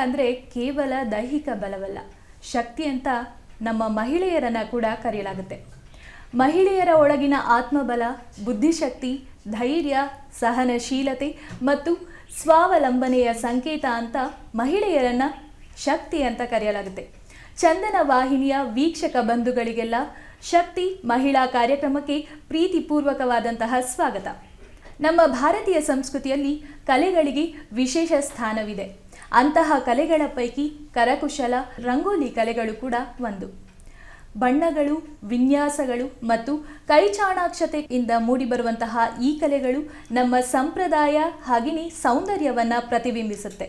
ಅಂದರೆ ಕೇವಲ ದೈಹಿಕ ಬಲವಲ್ಲ, ಶಕ್ತಿ ಅಂತ ನಮ್ಮ ಮಹಿಳೆಯರನ್ನು ಕೂಡ ಕರೆಯಲಾಗುತ್ತೆ. ಮಹಿಳೆಯರ ಒಳಗಿನ ಆತ್ಮಬಲ, ಬುದ್ಧಿಶಕ್ತಿ, ಧೈರ್ಯ, ಸಹನಶೀಲತೆ ಮತ್ತು ಸ್ವಾವಲಂಬನೆಯ ಸಂಕೇತ ಅಂತ ಮಹಿಳೆಯರನ್ನು ಶಕ್ತಿ ಅಂತ ಕರೆಯಲಾಗುತ್ತೆ. ಚಂದನ ವಾಹಿನಿಯ ವೀಕ್ಷಕ ಬಂಧುಗಳಿಗೆಲ್ಲ ಶಕ್ತಿ ಮಹಿಳಾ ಕಾರ್ಯಕ್ರಮಕ್ಕೆ ಪ್ರೀತಿಪೂರ್ವಕವಾದಂತಹ ಸ್ವಾಗತ. ನಮ್ಮ ಭಾರತೀಯ ಸಂಸ್ಕೃತಿಯಲ್ಲಿ ಕಲೆಗಳಿಗೆ ವಿಶೇಷ ಸ್ಥಾನವಿದೆ. ಅಂತಹ ಕಲೆಗಳ ಪೈಕಿ ಕರಕುಶಲ, ರಂಗೋಲಿ ಕಲೆಗಳು ಕೂಡ ಒಂದು. ಬಣ್ಣಗಳು, ವಿನ್ಯಾಸಗಳು ಮತ್ತು ಕೈಚಾಣಾಕ್ಷತೆಯಿಂದ ಮೂಡಿಬರುವಂತಹ ಈ ಕಲೆಗಳು ನಮ್ಮ ಸಂಪ್ರದಾಯ ಹಾಗೆಯೇ ಸೌಂದರ್ಯವನ್ನು ಪ್ರತಿಬಿಂಬಿಸುತ್ತೆ.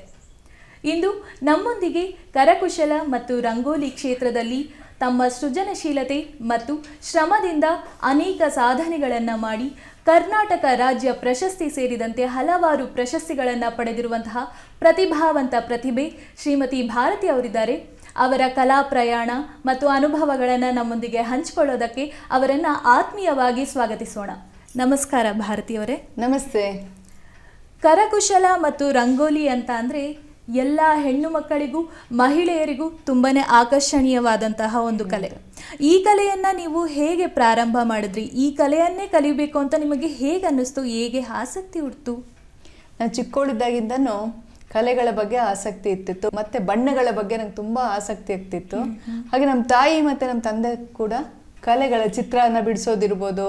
ಇಂದು ನಮ್ಮೊಂದಿಗೆ ಕರಕುಶಲ ಮತ್ತು ರಂಗೋಲಿ ಕ್ಷೇತ್ರದಲ್ಲಿ ತಮ್ಮ ಸೃಜನಶೀಲತೆ ಮತ್ತು ಶ್ರಮದಿಂದ ಅನೇಕ ಸಾಧನೆಗಳನ್ನು ಮಾಡಿ ಕರ್ನಾಟಕ ರಾಜ್ಯ ಪ್ರಶಸ್ತಿ ಸೇರಿದಂತೆ ಹಲವಾರು ಪ್ರಶಸ್ತಿಗಳನ್ನು ಪಡೆದಿರುವಂತಹ ಪ್ರತಿಭಾವಂತ ಪ್ರತಿಭೆ ಶ್ರೀಮತಿ ಭಾರತಿ ಅವರಿದ್ದಾರೆ. ಅವರ ಕಲಾ ಪ್ರಯಾಣ ಮತ್ತು ಅನುಭವಗಳನ್ನು ನಮ್ಮೊಂದಿಗೆ ಹಂಚಿಕೊಳ್ಳೋದಕ್ಕೆ ಅವರನ್ನು ಆತ್ಮೀಯವಾಗಿ ಸ್ವಾಗತಿಸೋಣ. ನಮಸ್ಕಾರ ಭಾರತಿಯವರೇ. ನಮಸ್ತೆ. ಕರಕುಶಲ ಮತ್ತು ರಂಗೋಲಿ ಅಂತ ಅಂದರೆ ಎಲ್ಲ ಹೆಣ್ಣು ಮಕ್ಕಳಿಗೂ ಮಹಿಳೆಯರಿಗೂ ತುಂಬಾ ಆಕರ್ಷಣೀಯವಾದಂತಹ ಒಂದು ಕಲೆ. ಈ ಕಲೆಯನ್ನು ನೀವು ಹೇಗೆ ಪ್ರಾರಂಭ ಮಾಡಿದ್ರಿ? ಈ ಕಲೆಯನ್ನೇ ಕಲಿಬೇಕು ಅಂತ ನಿಮಗೆ ಹೇಗೆ ಅನ್ನಿಸ್ತು? ಹೇಗೆ ಆಸಕ್ತಿ ಹುಡ್ತು? ನಾನು ಚಿಕ್ಕವಳಿದ್ದಾಗಿಂದನೂ ಕಲೆಗಳ ಬಗ್ಗೆ ಆಸಕ್ತಿ ಇರ್ತಿತ್ತು, ಮತ್ತು ಬಣ್ಣಗಳ ಬಗ್ಗೆ ನಂಗೆ ತುಂಬ ಆಸಕ್ತಿ ಆಗ್ತಿತ್ತು. ಹಾಗೆ ನಮ್ಮ ತಾಯಿ ಮತ್ತು ನಮ್ಮ ತಂದೆ ಕೂಡ ಕಲೆಗಳ ಚಿತ್ರನ ಬಿಡಿಸೋದಿರ್ಬೋದು,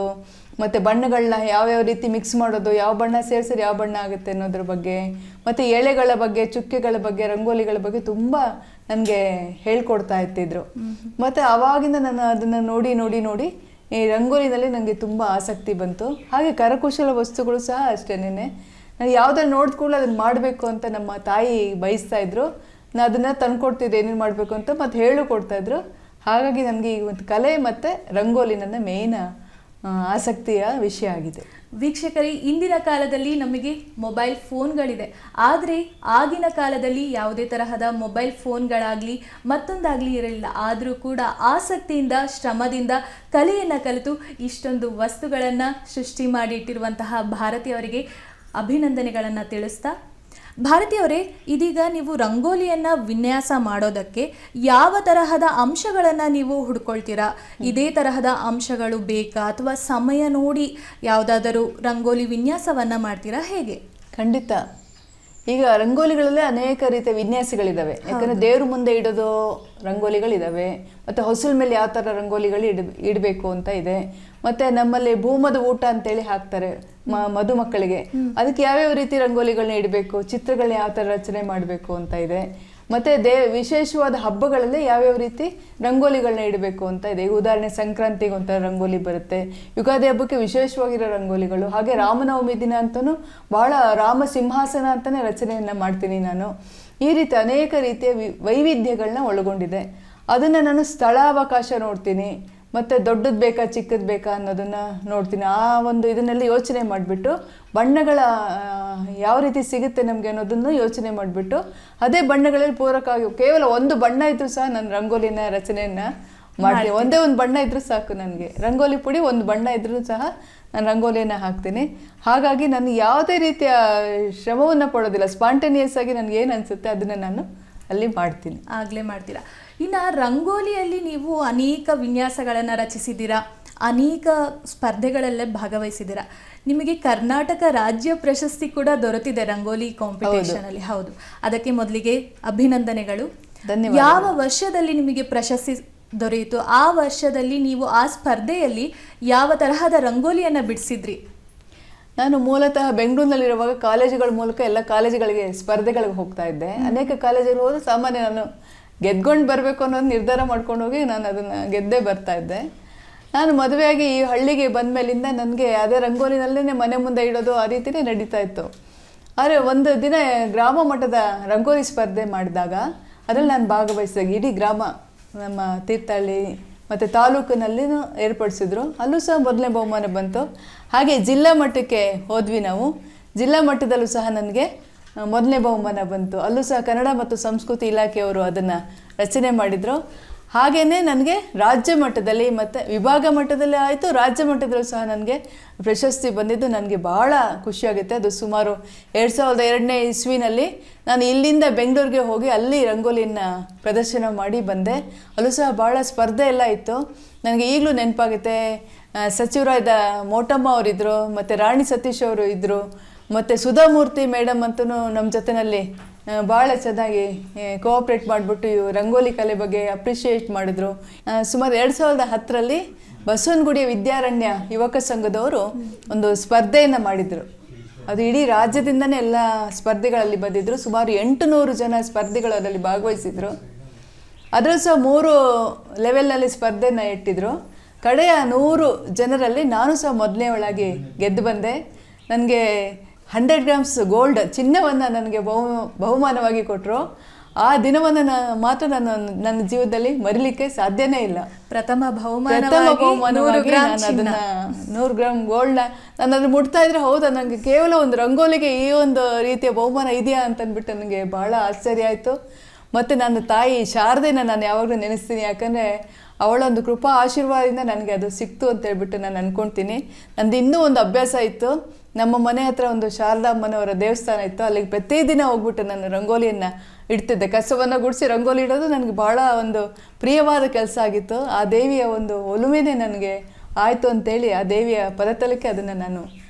ಮತ್ತು ಬಣ್ಣಗಳನ್ನ ಯಾವ್ಯಾವ ರೀತಿ ಮಿಕ್ಸ್ ಮಾಡೋದು, ಯಾವ ಬಣ್ಣ ಸೇರಿಸಿದ್ರೆ ಯಾವ ಬಣ್ಣ ಆಗುತ್ತೆ ಅನ್ನೋದ್ರ ಬಗ್ಗೆ, ಮತ್ತು ಎಳೆಗಳ ಬಗ್ಗೆ, ಚುಕ್ಕೆಗಳ ಬಗ್ಗೆ, ರಂಗೋಲಿಗಳ ಬಗ್ಗೆ ತುಂಬ ನನಗೆ ಹೇಳ್ಕೊಡ್ತಾ ಇರ್ತಿದ್ರು. ಮತ್ತು ಆವಾಗಿಂದ ನಾನು ಅದನ್ನು ನೋಡಿ ನೋಡಿ ನೋಡಿ ಈ ರಂಗೋಲಿನಲ್ಲಿ ನನಗೆ ತುಂಬ ಆಸಕ್ತಿ ಬಂತು. ಹಾಗೆ ಕರಕುಶಲ ವಸ್ತುಗಳು ಸಹ ಅಷ್ಟೇನೆ, ನಾನು ಯಾವುದನ್ನು ನೋಡಿದ ಕೂಡಲೇ ಅದನ್ನು ಮಾಡಬೇಕು ಅಂತ ನಮ್ಮ ತಾಯಿ ಬಯಸ್ತಾ ಇದ್ರು. ನಾನು ಅದನ್ನು ತಂದುಕೊಡ್ತಿದ್ದೆ ಏನೇನು ಮಾಡಬೇಕು ಅಂತ, ಮತ್ತು ಹೇಳು ಕೊಡ್ತಾಯಿದ್ರು. ಹಾಗಾಗಿ ನನಗೆ ಈ ಒಂದು ಕಲೆ ಮತ್ತು ರಂಗೋಲಿ ನನ್ನ ಮೇಯ್ನ್ ಆಸಕ್ತಿಯ ವಿಷಯ ಆಗಿದೆ. ವೀಕ್ಷಕರೇ, ಇಂದಿನ ಕಾಲದಲ್ಲಿ ನಮಗೆ ಮೊಬೈಲ್ ಫೋನ್ಗಳಿದೆ, ಆದರೆ ಆಗಿನ ಕಾಲದಲ್ಲಿ ಯಾವುದೇ ತರಹದ ಮೊಬೈಲ್ ಫೋನ್ಗಳಾಗಲಿ ಮತ್ತೊಂದಾಗಲಿ ಇರಲಿಲ್ಲ. ಆದರೂ ಕೂಡ ಆಸಕ್ತಿಯಿಂದ, ಶ್ರಮದಿಂದ ಕಲೆಯನ್ನು ಕಲಿತು ಇಷ್ಟೊಂದು ವಸ್ತುಗಳನ್ನು ಸೃಷ್ಟಿ ಮಾಡಿಟ್ಟಿರುವಂತಹ ಭಾರತಿಯವರಿಗೆ ಅಭಿನಂದನೆಗಳನ್ನು ತಿಳಿಸ್ತಾ, ಭಾರತಿಯವರೇ, ಇದೀಗ ನೀವು ರಂಗೋಲಿಯನ್ನು ವಿನ್ಯಾಸ ಮಾಡೋದಕ್ಕೆ ಯಾವ ತರಹದ ಅಂಶಗಳನ್ನು ನೀವು ಹುಡ್ಕೊಳ್ತೀರಾ? ಇದೇ ತರಹದ ಅಂಶಗಳು ಬೇಕಾ ಅಥವಾ ಸಮಯ ನೋಡಿ ಯಾವುದಾದರೂ ರಂಗೋಲಿ ವಿನ್ಯಾಸವನ್ನು ಮಾಡ್ತೀರಾ? ಹೇಗೆ? ಖಂಡಿತ. ಈಗ ರಂಗೋಲಿಗಳಲ್ಲೇ ಅನೇಕ ರೀತಿಯ ವಿನ್ಯಾಸಗಳಿದ್ದಾವೆ. ಯಾಕಂದರೆ ದೇವ್ರ ಮುಂದೆ ಇಡೋದು ರಂಗೋಲಿಗಳಿದ್ದಾವೆ, ಮತ್ತು ಹೊಸಲ ಮೇಲೆ ಯಾವ ಥರ ರಂಗೋಲಿಗಳು ಇಡಬೇಕು ಅಂತ ಇದೆ. ಮತ್ತು ನಮ್ಮಲ್ಲಿ ಭೂಮದ ಊಟ ಅಂತೇಳಿ ಹಾಕ್ತಾರೆ ಮದುಮಕ್ಕಳಿಗೆ, ಅದಕ್ಕೆ ಯಾವ್ಯಾವ ರೀತಿ ರಂಗೋಲಿಗಳನ್ನ ಇಡಬೇಕು, ಚಿತ್ರಗಳನ್ನ ಯಾವ ಥರ ರಚನೆ ಮಾಡಬೇಕು ಅಂತ ಇದೆ. ಮತ್ತು ವಿಶೇಷವಾದ ಹಬ್ಬಗಳಲ್ಲಿ ಯಾವ್ಯಾವ ರೀತಿ ರಂಗೋಲಿಗಳನ್ನ ಇಡಬೇಕು ಅಂತ ಇದೆ. ಈಗ ಉದಾಹರಣೆ ಸಂಕ್ರಾಂತಿಗೆ ಒಂಥರ ರಂಗೋಲಿ ಬರುತ್ತೆ, ಯುಗಾದಿ ಹಬ್ಬಕ್ಕೆ ವಿಶೇಷವಾಗಿರೋ ರಂಗೋಲಿಗಳು, ಹಾಗೆ ರಾಮನವಮಿ ದಿನ ಅಂತಲೂ ಭಾಳ ರಾಮ ಸಿಂಹಾಸನ ಅಂತಲೇ ರಚನೆಯನ್ನು ಮಾಡ್ತೀನಿ ನಾನು. ಈ ರೀತಿ ಅನೇಕ ರೀತಿಯ ವೈವಿಧ್ಯಗಳನ್ನ ಒಳಗೊಂಡಿದೆ. ಅದನ್ನು ನಾನು ಸ್ಥಳಾವಕಾಶ ನೋಡ್ತೀನಿ, ಮತ್ತು ದೊಡ್ಡದು ಬೇಕಾ ಚಿಕ್ಕದು ಬೇಕಾ ಅನ್ನೋದನ್ನು ನೋಡ್ತೀನಿ. ಆ ಒಂದು ಇದನ್ನೆಲ್ಲ ಯೋಚನೆ ಮಾಡಿಬಿಟ್ಟು ಬಣ್ಣಗಳ ಯಾವ ರೀತಿ ಸಿಗುತ್ತೆ ನಮಗೆ ಅನ್ನೋದನ್ನು ಯೋಚನೆ ಮಾಡಿಬಿಟ್ಟು ಅದೇ ಬಣ್ಣಗಳಲ್ಲಿ ಪೂರಕವಾಗಿ ಕೇವಲ ಒಂದು ಬಣ್ಣ ಇದ್ದರೂ ಸಹ ನಾನು ರಂಗೋಲಿನ ರಚನೆಯನ್ನು ಮಾಡ್ತೀನಿ. ಒಂದೇ ಒಂದು ಬಣ್ಣ ಇದ್ದರೂ ಸಾಕು ನನಗೆ. ರಂಗೋಲಿ ಪುಡಿ ಒಂದು ಬಣ್ಣ ಇದ್ರೂ ಸಹ ನಾನು ರಂಗೋಲಿಯನ್ನು ಹಾಕ್ತೀನಿ. ಹಾಗಾಗಿ ನಾನು ಯಾವುದೇ ರೀತಿಯ ಶ್ರಮವನ್ನು ಪಡೋದಿಲ್ಲ, ಸ್ಪಾಂಟೇನಿಯಸ್ ಆಗಿ ನನಗೇನು ಅನಿಸುತ್ತೆ ಅದನ್ನು ನಾನು ಅಲ್ಲಿ ಮಾಡ್ತೀನಿ. ಆಗಲೇ ಮಾಡ್ತೀರಾ. ಇನ್ನು ರಂಗೋಲಿಯಲ್ಲಿ ನೀವು ಅನೇಕ ವಿನ್ಯಾಸಗಳನ್ನು ರಚಿಸಿದ್ದೀರಾ, ಅನೇಕ ಸ್ಪರ್ಧೆಗಳಲ್ಲೇ ಭಾಗವಹಿಸಿದ್ದೀರಾ. ನಿಮಗೆ ಕರ್ನಾಟಕ ರಾಜ್ಯ ಪ್ರಶಸ್ತಿ ಕೂಡ ದೊರೆತಿದೆ ರಂಗೋಲಿ ಕಾಂಪಿಟೇಷನ್ ಅಲ್ಲಿ. ಹೌದು, ಅದಕ್ಕೆ ಮೊದಲಿಗೆ ಅಭಿನಂದನೆಗಳು. ಧನ್ಯವಾದ. ಯಾವ ವರ್ಷದಲ್ಲಿ ನಿಮಗೆ ಪ್ರಶಸ್ತಿ ದೊರೆಯಿತು? ಆ ವರ್ಷದಲ್ಲಿ ನೀವು ಆ ಸ್ಪರ್ಧೆಯಲ್ಲಿ ಯಾವ ತರಹದ ರಂಗೋಲಿಯನ್ನು ಬಿಡಿಸಿದ್ರಿ? ನಾನು ಮೂಲತಃ ಬೆಂಗಳೂರಿನಲ್ಲಿರುವಾಗ ಕಾಲೇಜುಗಳ ಮೂಲಕ ಎಲ್ಲ ಕಾಲೇಜುಗಳಿಗೆ ಸ್ಪರ್ಧೆಗಳಿಗೆ ಹೋಗ್ತಾ ಇದ್ದೆ. ಅನೇಕ ಕಾಲೇಜುಗಳು ಹೋದ್ರೆ ಸಾಮಾನ್ಯ ನಾನು ಗೆದ್ಕೊಂಡು ಬರಬೇಕು ಅನ್ನೋದು ನಿರ್ಧಾರ ಮಾಡ್ಕೊಂಡು ಹೋಗಿ ನಾನು ಅದನ್ನು ಗೆದ್ದೇ ಬರ್ತಾ ಇದ್ದೆ. ನಾನು ಮದುವೆಯಾಗಿ ಈ ಹಳ್ಳಿಗೆ ಬಂದ ಮೇಲಿಂದ ನನಗೆ ಅದೇ ರಂಗೋಲಿನಲ್ಲೇ ಮನೆ ಮುಂದೆ ಇಡೋದು ಆ ರೀತಿಯೇ ನಡೀತಾ ಇತ್ತು. ಆದರೆ ಒಂದು ದಿನ ಗ್ರಾಮ ಮಟ್ಟದ ರಂಗೋಲಿ ಸ್ಪರ್ಧೆ ಮಾಡಿದಾಗ ಅದರಲ್ಲಿ ನಾನು ಭಾಗವಹಿಸಿದಾಗ ಇಡೀ ಗ್ರಾಮ, ನಮ್ಮ ತೀರ್ಥಹಳ್ಳಿ ಮತ್ತು ತಾಲೂಕಿನಲ್ಲಿನೂ ಏರ್ಪಡಿಸಿದ್ರು. ಅಲ್ಲೂ ಸಹ ಮೊದಲನೇ ಬಹುಮಾನ ಬಂತು. ಹಾಗೆ ಜಿಲ್ಲಾ ಮಟ್ಟಕ್ಕೆ ಹೋದ್ವಿ ನಾವು. ಜಿಲ್ಲಾ ಮಟ್ಟದಲ್ಲೂ ಸಹ ನನಗೆ ಮೊದಲನೇ ಬಹುಮಾನ ಬಂತು. ಅಲ್ಲೂ ಸಹ ಕನ್ನಡ ಮತ್ತು ಸಂಸ್ಕೃತಿ ಇಲಾಖೆಯವರು ಅದನ್ನು ರಚನೆ ಮಾಡಿದರು. ಹಾಗೆಯೇ ನನಗೆ ರಾಜ್ಯ ಮಟ್ಟದಲ್ಲಿ ಮತ್ತು ವಿಭಾಗ ಮಟ್ಟದಲ್ಲಿ ಆಯಿತು, ರಾಜ್ಯ ಮಟ್ಟದಲ್ಲೂ ಸಹ ನನಗೆ ಪ್ರಶಸ್ತಿ ಬಂದಿದ್ದು ನನಗೆ ಭಾಳ ಖುಷಿಯಾಗುತ್ತೆ. ಅದು ಸುಮಾರು 2002ನೇ ಇಸ್ವಿನಲ್ಲಿ ನಾನು ಇಲ್ಲಿಂದ ಬೆಂಗಳೂರಿಗೆ ಹೋಗಿ ಅಲ್ಲಿ ರಂಗೋಲಿಯನ್ನು ಪ್ರದರ್ಶನ ಮಾಡಿ ಬಂದೆ. ಅಲ್ಲೂ ಸಹ ಭಾಳ ಸ್ಪರ್ಧೆ ಎಲ್ಲ ಇತ್ತು. ನನಗೆ ಈಗಲೂ ನೆನಪಾಗುತ್ತೆ. ಸಚಿವರಾದ ಮೋಟಮ್ಮ ಅವರಿದ್ದರು, ಮತ್ತು ರಾಣಿ ಸತೀಶ್ ಅವರು ಇದ್ದರು, ಮತ್ತು ಸುಧಾಮೂರ್ತಿ ಮೇಡಮ್ ಅಂತೂ ನಮ್ಮ ಜೊತೆಯಲ್ಲಿ ಭಾಳ ಚೆನ್ನಾಗಿ ಕೋಆಪ್ರೇಟ್ ಮಾಡಿಬಿಟ್ಟು ರಂಗೋಲಿ ಕಲೆ ಬಗ್ಗೆ ಅಪ್ರಿಷಿಯೇಟ್ ಮಾಡಿದ್ರು. ಸುಮಾರು 2010ರಲ್ಲಿ ಬಸವನಗುಡಿಯ ವಿದ್ಯಾರಣ್ಯ ಯುವಕ ಸಂಘದವರು ಒಂದು ಸ್ಪರ್ಧೆಯನ್ನು ಮಾಡಿದರು. ಅದು ಇಡೀ ರಾಜ್ಯದಿಂದನೇ ಎಲ್ಲ ಸ್ಪರ್ಧೆಗಳಲ್ಲಿ ಬಂದಿದ್ದರು. ಸುಮಾರು 800 ಜನ ಸ್ಪರ್ಧಿಗಳು ಅದರಲ್ಲಿ ಭಾಗವಹಿಸಿದರು. ಅದರಲ್ಲೂ ಸಹ 3 ಲೆವೆಲ್ನಲ್ಲಿ ಸ್ಪರ್ಧೆನ ಇಟ್ಟಿದ್ರು. ಕಡೆಯ 100 ಜನರಲ್ಲಿ ನಾನು ಸಹ ಮೊದಲನೇವಳಾಗಿ ಗೆದ್ದು ಬಂದೆ. ನನಗೆ 100 ಗ್ರಾಮ್ಸ್ ಗೋಲ್ಡ್ ಚಿನ್ನವನ್ನು ನನಗೆ ಬಹುಮಾನವಾಗಿ ಕೊಟ್ಟರು. ಆ ದಿನವನ್ನು ಮಾತ್ರ ನಾನು ನನ್ನ ಜೀವನದಲ್ಲಿ ಮರಿಲಿಕ್ಕೆ ಸಾಧ್ಯನೇ ಇಲ್ಲ. ಪ್ರಥಮ ಬಹುಮಾನವಾಗಿ ನಾನು ಅದನ್ನು 100 ಗ್ರಾಮ್ ಗೋಲ್ಡ್ನ ನಾನು ಅದನ್ನು ಮುಟ್ತಾ ಇದ್ರೆ, ಹೌದಾ ನನಗೆ ಕೇವಲ ಒಂದು ರಂಗೋಲಿಗೆ ಈ ಒಂದು ರೀತಿಯ ಬಹುಮಾನ ಇದೆಯಾ ಅಂತಂದ್ಬಿಟ್ಟು ನನಗೆ ಭಾಳ ಆಶ್ಚರ್ಯ ಆಯಿತು. ಮತ್ತು ನನ್ನ ತಾಯಿ ಶಾರದೆನ ನಾನು ಯಾವಾಗಲೂ ನೆನೆಸ್ತೀನಿ. ಯಾಕಂದರೆ ಅವಳ ಒಂದು ಕೃಪಾ ಆಶೀರ್ವಾದದಿಂದ ನನಗೆ ಅದು ಸಿಕ್ತು ಅಂತ ಹೇಳ್ಬಿಟ್ಟು ನಾನು ಅಂದ್ಕೊಳ್ತೀನಿ. ನಂದು ಇನ್ನೂ ಒಂದು ಅಭ್ಯಾಸ ಇತ್ತು. ನಮ್ಮ ಮನೆ ಹತ್ರ ಒಂದು ಶಾರದಾಮ್ಮನವರ ದೇವಸ್ಥಾನ ಇತ್ತು. ಅಲ್ಲಿಗೆ ಪ್ರತಿದಿನ ಹೋಗ್ಬಿಟ್ಟು ನಾನು ರಂಗೋಲಿಯನ್ನು ಇಡ್ತಿದ್ದೆ. ಕಸವನ್ನು ಗುಡಿಸಿ ರಂಗೋಲಿ ಇಡೋದು ನನಗೆ ಭಾಳ ಒಂದು ಪ್ರಿಯವಾದ ಕೆಲಸ ಆಗಿತ್ತು. ಆ ದೇವಿಯ ಒಂದು ಒಲುಮೆನೇ ನನಗೆ ಆಯಿತು ಅಂತೇಳಿ ಆ ದೇವಿಯ ಪದತಲಕ್ಕೆ ಅದನ್ನು ನಾನು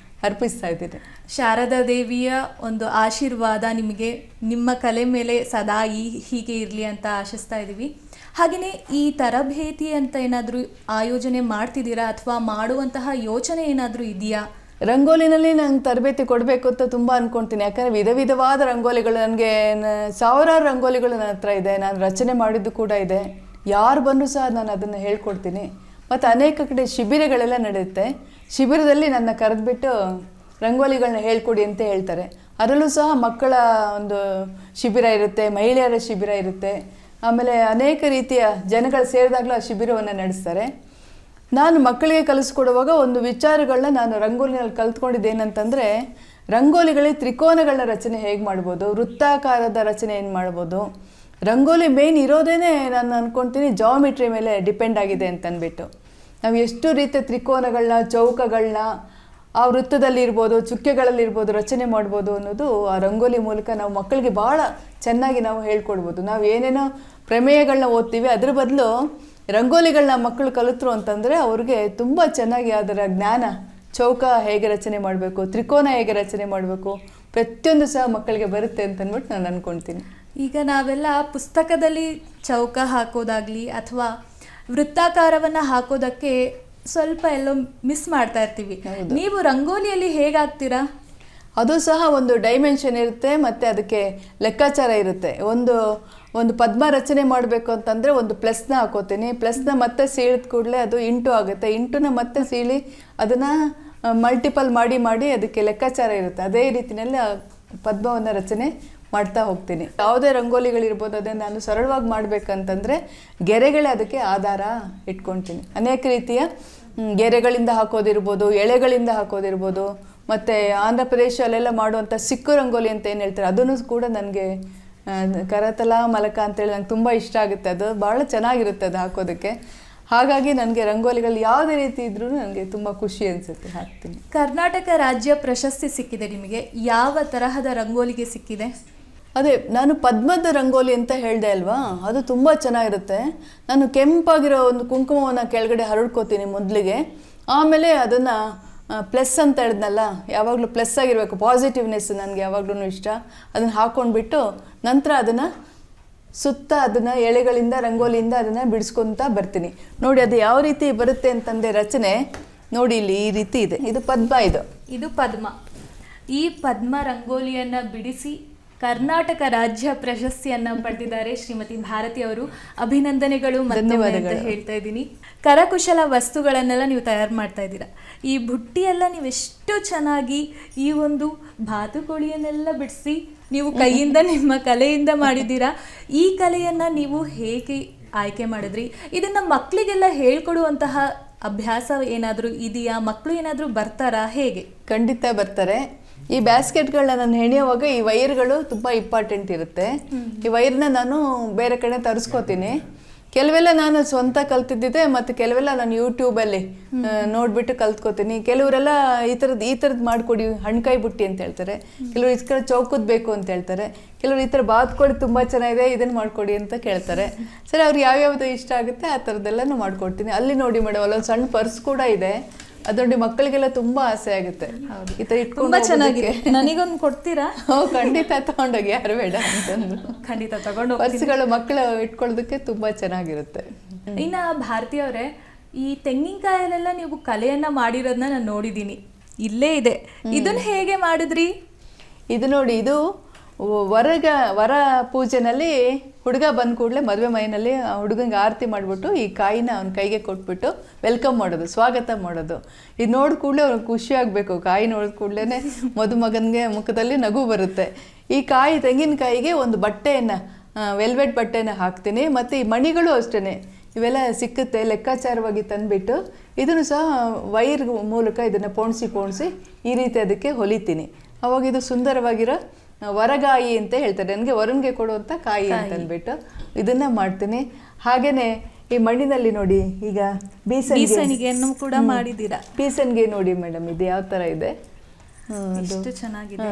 ಅರ್ಪಿಸ್ತಾ ಇದ್ದೀನಿ. ಶಾರದಾ ದೇವಿಯ ಒಂದು ಆಶೀರ್ವಾದ ನಿಮಗೆ ನಿಮ್ಮ ಕಲೆ ಮೇಲೆ ಸದಾ ಹೀಗೆ ಇರಲಿ ಅಂತ ಆಶಿಸ್ತಾ ಇದ್ದೀವಿ. ಹಾಗೆಯೇ ಈ ತರಬೇತಿ ಅಂತ ಏನಾದರೂ ಆಯೋಜನೆ ಮಾಡ್ತಿದ್ದೀರಾ ಅಥವಾ ಮಾಡುವಂತಹ ಯೋಚನೆ ಏನಾದರೂ ಇದೆಯಾ? ರಂಗೋಲಿನಲ್ಲಿ ನಂಗೆ ತರಬೇತಿ ಕೊಡಬೇಕು ಅಂತ ತುಂಬ ಅಂದ್ಕೊಳ್ತೀನಿ. ಯಾಕಂದರೆ ವಿಧ ವಿಧವಾದ ರಂಗೋಲಿಗಳು, ನನಗೆ ಸಾವಿರಾರು ರಂಗೋಲಿಗಳು ನನ್ನ ಹತ್ರ ಇದೆ. ನಾನು ರಚನೆ ಮಾಡಿದ್ದು ಕೂಡ ಇದೆ. ಯಾರು ಬಂದರೂ ಸಹ ನಾನು ಅದನ್ನು ಹೇಳ್ಕೊಡ್ತೀನಿ. ಮತ್ತು ಅನೇಕ ಕಡೆ ಶಿಬಿರಗಳೆಲ್ಲ ನಡೆಯುತ್ತೆ. ಶಿಬಿರದಲ್ಲಿ ನನ್ನ ಕರೆದುಬಿಟ್ಟು ರಂಗೋಲಿಗಳನ್ನ ಹೇಳ್ಕೊಡಿ ಅಂತ ಹೇಳ್ತಾರೆ. ಅದರಲ್ಲೂ ಸಹ ಮಕ್ಕಳ ಒಂದು ಶಿಬಿರ ಇರುತ್ತೆ, ಮಹಿಳೆಯರ ಶಿಬಿರ ಇರುತ್ತೆ. ಆಮೇಲೆ ಅನೇಕ ರೀತಿಯ ಜನಗಳು ಸೇರಿದಾಗಲೂ ಆ ಶಿಬಿರವನ್ನು ನಡೆಸ್ತಾರೆ. ನಾನು ಮಕ್ಕಳಿಗೆ ಕಲಿಸ್ಕೊಡುವಾಗ ಒಂದು ವಿಚಾರಗಳನ್ನ ನಾನು ರಂಗೋಲಿನಲ್ಲಿ ಕಲ್ತ್ಕೊಂಡಿದ್ದೇನಂತಂದರೆ, ರಂಗೋಲಿಗಳಲ್ಲಿ ತ್ರಿಕೋನಗಳನ್ನ ರಚನೆ ಹೇಗೆ ಮಾಡ್ಬೋದು, ವೃತ್ತಾಕಾರದ ರಚನೆ ಏನು ಮಾಡ್ಬೋದು. ರಂಗೋಲಿ ಮೇನ್ ಇರೋದೇ ನಾನು ಅಂದ್ಕೊಳ್ತೀನಿ ಜಾಮಿಟ್ರಿ ಮೇಲೆ ಡಿಪೆಂಡ್ ಆಗಿದೆ ಅಂತ ಅಂದ್ಬಿಟ್ಟು. ನಾವು ಎಷ್ಟು ರೀತಿಯ ತ್ರಿಕೋನಗಳನ್ನ, ಚೌಕಗಳನ್ನ ಆ ವೃತ್ತದಲ್ಲಿ ಇರ್ಬೋದು, ಚುಕ್ಕೆಗಳಲ್ಲಿರ್ಬೋದು ರಚನೆ ಮಾಡ್ಬೋದು ಅನ್ನೋದು ಆ ರಂಗೋಲಿ ಮೂಲಕ ನಾವು ಮಕ್ಕಳಿಗೆ ಭಾಳ ಚೆನ್ನಾಗಿ ನಾವು ಹೇಳ್ಕೊಡ್ಬೋದು. ನಾವು ಏನೇನೋ ಪ್ರಮೇಯಗಳನ್ನ ಓದ್ತೀವಿ, ಅದ್ರ ಬದಲು ರಂಗೋಲಿಗಳನ್ನ ಮಕ್ಕಳು ಕಲಿತರು ಅಂತಂದರೆ ಅವ್ರಿಗೆ ತುಂಬ ಚೆನ್ನಾಗಿ ಅದರ ಜ್ಞಾನ, ಚೌಕ ಹೇಗೆ ರಚನೆ ಮಾಡಬೇಕು, ತ್ರಿಕೋನ ಹೇಗೆ ರಚನೆ ಮಾಡಬೇಕು, ಪ್ರತಿಯೊಂದು ಸಹ ಮಕ್ಕಳಿಗೆ ಬರುತ್ತೆ ಅಂತ ಅಂದ್ಬಿಟ್ಟು ನಾನು ಅಂದ್ಕೊಳ್ತೀನಿ. ಈಗ ನಾವೆಲ್ಲ ಪುಸ್ತಕದಲ್ಲಿ ಚೌಕ ಹಾಕೋದಾಗಲಿ ಅಥವಾ ವೃತ್ತಾಕಾರವನ್ನು ಹಾಕೋದಕ್ಕೆ ಸ್ವಲ್ಪ ಎಲ್ಲೋ ಮಿಸ್ ಮಾಡ್ತಾ ಇರ್ತೀವಿ. ನೀವು ರಂಗೋಲಿಯಲ್ಲಿ ಹೇಗಾಗ್ತೀರಾ? ಅದು ಸಹ ಒಂದು ಡೈಮೆನ್ಷನ್ ಇರುತ್ತೆ ಮತ್ತು ಅದಕ್ಕೆ ಲೆಕ್ಕಾಚಾರ ಇರುತ್ತೆ. ಒಂದು ಪದ್ಮ ರಚನೆ ಮಾಡಬೇಕು ಅಂತಂದರೆ ಒಂದು ಪ್ಲಸ್ನ ಹಾಕೋತೀನಿ. ಪ್ಲಸ್ನ ಮತ್ತೆ ಸೀಳಿದ ಕೂಡಲೇ ಅದು ಇಂಟು ಆಗುತ್ತೆ. ಇಂಟುನ ಮತ್ತೆ ಸೀಳಿ ಅದನ್ನು ಮಲ್ಟಿಪಲ್ ಮಾಡಿ ಅದಕ್ಕೆ ಲೆಕ್ಕಾಚಾರ ಇರುತ್ತೆ. ಅದೇ ರೀತಿಯಲ್ಲಿ ಪದ್ಮವನ್ನು ರಚನೆ ಮಾಡ್ತಾ ಹೋಗ್ತೀನಿ. ಯಾವುದೇ ರಂಗೋಲಿಗಳಿರ್ಬೋದು ಅದನ್ನು ನಾನು ಸರಳವಾಗಿ ಮಾಡಬೇಕಂತಂದರೆ ಗೆರೆಗಳೇ ಅದಕ್ಕೆ ಆಧಾರ ಇಟ್ಕೊಳ್ತೀನಿ. ಅನೇಕ ರೀತಿಯ ಗೆರೆಗಳಿಂದ ಹಾಕೋದಿರ್ಬೋದು, ಎಳೆಗಳಿಂದ ಹಾಕೋದಿರ್ಬೋದು, ಮತ್ತು ಆಂಧ್ರ ಪ್ರದೇಶ ಅಲ್ಲೆಲ್ಲ ಮಾಡುವಂಥ ಸಿಕ್ಕು ರಂಗೋಲಿ ಅಂತ ಏನು ಹೇಳ್ತಾರೆ, ಅದನ್ನು ಕೂಡ ನನಗೆ ಕರತಲ ಮಲಕ ಅಂತೇಳಿ ನಂಗೆ ತುಂಬ ಇಷ್ಟ ಆಗುತ್ತೆ. ಅದು ಭಾಳ ಚೆನ್ನಾಗಿರುತ್ತೆ ಅದು ಹಾಕೋದಕ್ಕೆ. ಹಾಗಾಗಿ ನನಗೆ ರಂಗೋಲಿಗಳು ಯಾವುದೇ ರೀತಿ ಇದ್ರೂ ನನಗೆ ತುಂಬ ಖುಷಿ ಅನಿಸುತ್ತೆ, ಹಾಕ್ತೀನಿ. ಕರ್ನಾಟಕ ರಾಜ್ಯ ಪ್ರಶಸ್ತಿ ಸಿಕ್ಕಿದೆ ನಿಮಗೆ. ಯಾವ ತರಹದ ರಂಗೋಲಿಗೆ ಸಿಕ್ಕಿದೆ? ಅದೇ ನಾನು ಪದ್ಮದ ರಂಗೋಲಿ ಅಂತ ಹೇಳಿದೆ ಅಲ್ವಾ, ಅದು ತುಂಬ ಚೆನ್ನಾಗಿರುತ್ತೆ. ನಾನು ಕೆಂಪಾಗಿರೋ ಒಂದು ಕುಂಕುಮವನ್ನು ಕೆಳಗಡೆ ಹರಡ್ಕೋತೀನಿ ಮೊದಲಿಗೆ. ಆಮೇಲೆ ಅದನ್ನು ಪ್ಲಸ್ ಅಂತ ಹೇಳಿದ್ನಲ್ಲ, ಯಾವಾಗಲೂ ಪ್ಲಸ್ ಆಗಿರಬೇಕು, ಪಾಸಿಟಿವ್ನೆಸ್ ನನಗೆ ಯಾವಾಗಲೂ ಇಷ್ಟ. ಅದನ್ನು ಹಾಕ್ಕೊಂಡ್ಬಿಟ್ಟು ನಂತರ ಅದನ್ನು ಸುತ್ತ ಅದನ್ನು ಎಳೆಗಳಿಂದ ರಂಗೋಲಿಯಿಂದ ಅದನ್ನು ಬಿಡಿಸ್ಕೊತಾ ಬರ್ತೀನಿ. ನೋಡಿ ಅದು ಯಾವ ರೀತಿ ಬರುತ್ತೆ ಅಂತಂದರೆ ರಚನೆ ನೋಡಿ, ಇಲ್ಲಿ ಈ ರೀತಿ ಇದೆ. ಇದು ಪದ್ಮ, ಇದು ಪದ್ಮ. ಈ ಪದ್ಮ ರಂಗೋಲಿಯನ್ನು ಬಿಡಿಸಿ ಕರ್ನಾಟಕ ರಾಜ್ಯ ಪ್ರಶಸ್ತಿಯನ್ನು ಪಡೆದಿದ್ದಾರೆ ಶ್ರೀಮತಿ ಭಾರತಿ ಅವರು. ಅಭಿನಂದನೆಗಳು ಅಂತ ಹೇಳ್ತಾ ಇದ್ದೀನಿ. ಕರಕುಶಲ ವಸ್ತುಗಳನ್ನೆಲ್ಲ ನೀವು ತಯಾರು ಮಾಡ್ತಾ ಇದ್ದೀರಾ. ಈ ಬುಟ್ಟಿಯೆಲ್ಲ ನೀವೆಷ್ಟು ಚೆನ್ನಾಗಿ ಈ ಒಂದು ಬಾತುಕೋಳಿಯನ್ನೆಲ್ಲ ಬಿಡಿಸಿ ನೀವು ಕೈಯಿಂದ ನಿಮ್ಮ ಕಲೆಯಿಂದ ಮಾಡಿದ್ದೀರಾ. ಈ ಕಲೆಯನ್ನು ನೀವು ಹೇಗೆ ಆಯ್ಕೆ ಮಾಡಿದ್ರಿ? ಇದನ್ನು ಮಕ್ಕಳಿಗೆಲ್ಲ ಹೇಳ್ಕೊಡುವಂತಹ ಅಭ್ಯಾಸ ಏನಾದರೂ ಇದೆಯಾ? ಮಕ್ಕಳು ಏನಾದರೂ ಬರ್ತಾರಾ? ಹೇಗೆ? ಖಂಡಿತ ಬರ್ತಾರೆ. ಈ ಬ್ಯಾಸ್ಕೆಟ್ಗಳನ್ನ ನಾನು ಹೆಣೆಯುವಾಗ ಈ ವೈರ್ಗಳು ತುಂಬ ಇಂಪಾರ್ಟೆಂಟ್ ಇರುತ್ತೆ. ಈ ವೈರ್ನ ನಾನು ಬೇರೆ ಕಡೆ ತರಿಸ್ಕೋತೀನಿ. ಕೆಲವೆಲ್ಲ ನಾನು ಸ್ವಂತ ಕಲ್ತಿದ್ದಿದೆ, ಮತ್ತು ಕೆಲವೆಲ್ಲ ನಾನು ಯೂಟ್ಯೂಬಲ್ಲಿ ನೋಡ್ಬಿಟ್ಟು ಕಲ್ತ್ಕೋತೀನಿ. ಕೆಲವರೆಲ್ಲ ಈ ಥರದ್ದು ಮಾಡಿಕೊಡಿ, ಹಣ್ಕಾಯಿ ಬುಟ್ಟಿ ಅಂತ ಹೇಳ್ತಾರೆ, ಕೆಲವರು ಈ ಕಡೆ ಚೌಕದ್ ಬೇಕು ಅಂತ ಹೇಳ್ತಾರೆ, ಕೆಲವರು ಈ ಥರ ಬಾತ್ಕೊಡಿ ತುಂಬ ಚೆನ್ನಾಗಿದೆ ಇದನ್ನು ಮಾಡಿಕೊಡಿ ಅಂತ ಕೇಳ್ತಾರೆ. ಸರಿ, ಅವ್ರಿಗೆ ಯಾವ್ಯಾವುದು ಇಷ್ಟ ಆಗುತ್ತೆ ಆ ಥರದ್ದೆಲ್ಲನೂ ಮಾಡ್ಕೊಡ್ತೀನಿ. ಅಲ್ಲಿ ನೋಡಿ ಮೇಡಮ್, ಅಲ್ಲೊಂದು ಸಣ್ಣ ಪರ್ಸ್ ಕೂಡ ಇದೆ, ಅದು ನೋಡಿ ಮಕ್ಕಳಿಗೆಲ್ಲ ತುಂಬಾ ಆಸೆ ಆಗುತ್ತೆ. ಈ ಥರ ಇಟ್ಕೊಂಡು ಚೆನ್ನಾಗಿದೆ. ನನಗೊಂದು ಕೊಡ್ತೀರಾ? ಖಂಡಿತ ತಗೊಂಡೋಗಿ, ಯಾರು ಬೇಡ ಅಂತಂದು. ಖಂಡಿತ ತಗೊಂಡು. ಪರ್ಸ್ಗಳು ಮಕ್ಕಳು ಇಟ್ಕೊಳ್ಳೋದಕ್ಕೆ ತುಂಬಾ ಚೆನ್ನಾಗಿರುತ್ತೆ. ಇನ್ನ ಭಾರತಿ ಅವರೇ, ಈ ತೆಂಗಿನಕಾಯಲ್ಲೆಲ್ಲ ನೀವು ಕಲೆಯನ್ನ ಮಾಡಿರೋದನ್ನ ನಾನು ನೋಡಿದ್ದೀನಿ, ಇಲ್ಲೇ ಇದೆ. ಇದನ್ನ ಹೇಗೆ ಮಾಡಿದ್ರಿ? ಇದು ನೋಡಿ, ಇದು ವರ ಪೂಜೆನಲ್ಲಿ ಹುಡುಗ ಬಂದ ಕೂಡಲೇ ಮದುವೆ ಮನೆಯಲ್ಲಿ ಹುಡುಗಂಗೆ ಆರತಿ ಮಾಡಿಬಿಟ್ಟು ಈ ಕಾಯಿನ ಅವ್ನ ಕೈಗೆ ಕೊಟ್ಬಿಟ್ಟು ವೆಲ್ಕಮ್ ಮಾಡೋದು, ಸ್ವಾಗತ ಮಾಡೋದು. ಇದು ನೋಡಿದ ಕೂಡಲೇ ಅವ್ನಿಗೆ ಖುಷಿ ಆಗಬೇಕು. ಕಾಯಿ ನೋಡಿದ ಕೂಡಲೇ ಮದುಮಗನಿಗೆ ಮುಖದಲ್ಲಿ ನಗು ಬರುತ್ತೆ. ಈ ತೆಂಗಿನಕಾಯಿಗೆ ಒಂದು ಬಟ್ಟೆಯನ್ನು, ವೆಲ್ವೆಟ್ ಬಟ್ಟೆನ ಹಾಕ್ತೀನಿ. ಮತ್ತು ಈ ಮಣಿಗಳು ಅಷ್ಟೇ, ಇವೆಲ್ಲ ಸಿಕ್ಕುತ್ತೆ ಲೆಕ್ಕಾಚಾರವಾಗಿ ತಂದುಬಿಟ್ಟು ಇದನ್ನು ಸಹ ವೈರ್ ಮೂಲಕ ಇದನ್ನು ಪೋಣಿಸಿ ಈ ರೀತಿ ಅದಕ್ಕೆ ಹೊಲಿತೀನಿ. ಅವಾಗ ಇದು ಸುಂದರವಾಗಿರೋ ವರಗಾಯಿ ಅಂತ ಹೇಳ್ತಾರೆ, ನನಗೆ ವರನ್ಗೆ ಕೊಡುವಂಥ ಕಾಯಿ ಅಂತ ಅಂದ್ಬಿಟ್ಟು ಇದನ್ನ ಮಾಡ್ತೀನಿ. ಹಾಗೇನೆ ಈ ಮಣ್ಣಿನಲ್ಲಿ ನೋಡಿ, ಈಗ ಬೀಸಣಿಗೆಯನ್ನು ಕೂಡ ಮಾಡಿದ್ದೀರಾ. ಬೀಸಣಿಗೆ ನೋಡಿ ಮೇಡಮ್, ಇದು ಯಾವ ಥರ ಇದೆ, ಚೆನ್ನಾಗಿದೆ.